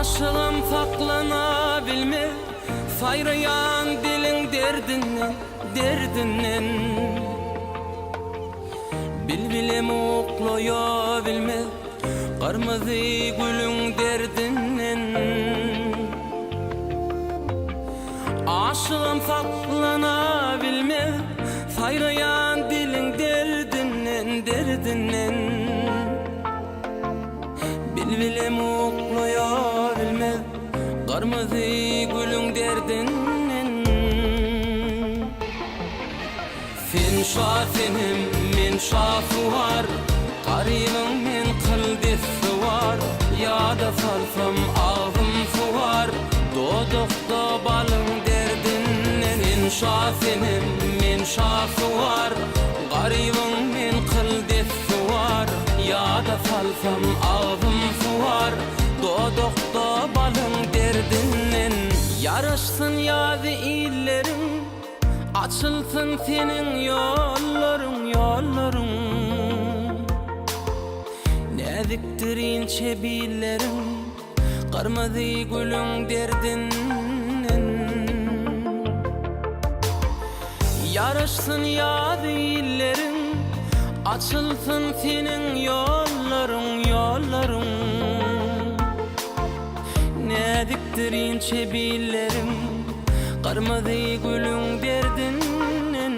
Aşığım saklana bilme, sayrayan dilin derdinden, derdinden. Bilbilem uklaya bilme, kırmızı gülün derdinden. Aşığım saklana bilme, sayrayan dilin derdinden, derdinden. Bilbilem uklaya bilme, kırmızı gülün derdinden. Sen şafinim, men şafı var, garibim men kıldesi var. Yada salsam ağzım suvar, dodukta balın derdinden. Sen şafinim, men şafı var, garibim men kıldesi var. Yada salsam ağzım suvar, dodukta balın derdinden. Yarışsın yazı illerin, açılsın senin yolların, yolların. Neziktir ince billerin, kırmızı gülün derdinden. Yarışsın yazı illerin, açılsın senin yolların, yolların. Neziktir ince billerin, kırmızı gülün derdinden.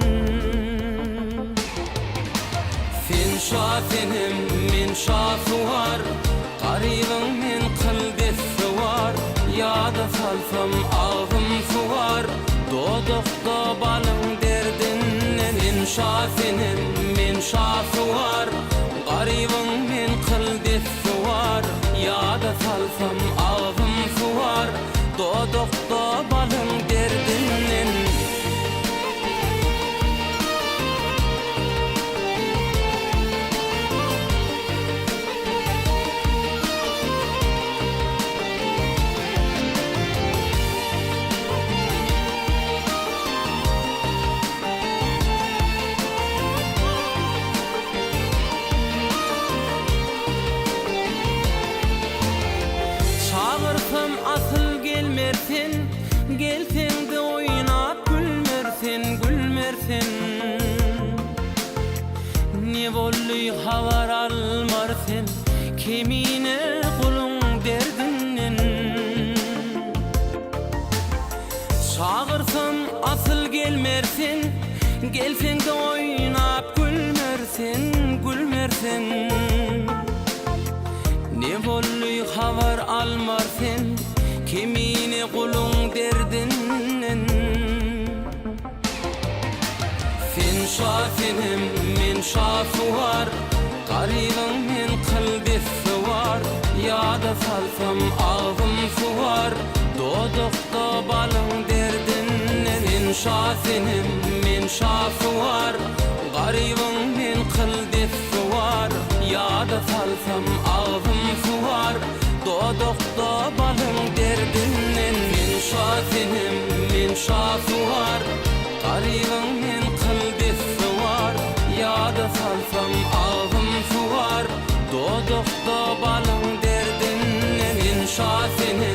Sen şafinim, men şafı var, garibim men kıldesi var. Yada salsam ağzım suvar, dodukta balın derdinden. Sen şafinim, men şafı var, garibim men kıldesi var. Yada salsam ağzım suvar, dodukta balın derdinden. Çağırsam asıl gelmersin, gelsen de oynap gülmersin, gülmersin. Ne bolly havar almarsin, kemine kulun derdinden. Çağırsam asıl gelmersin, gelsen de oynap gülmersin, gülmersin. Ne bolly havar almarsin, kemine kulun derdinden. Sen şafinim, men şafı var, garibim men kıldesi var. Yada salsam ağzım suvar, dodukta balın derdinden. Sen şafinim, men şafı var, garibim men kıldesi var. Yada salsam ağzım suvar, dodukta balın derdinden. Men şafinim, men şafı var, garibim men kıldesi var. Yada salsam ağzım suvar, dodukta balın derdinden. Men şafinim,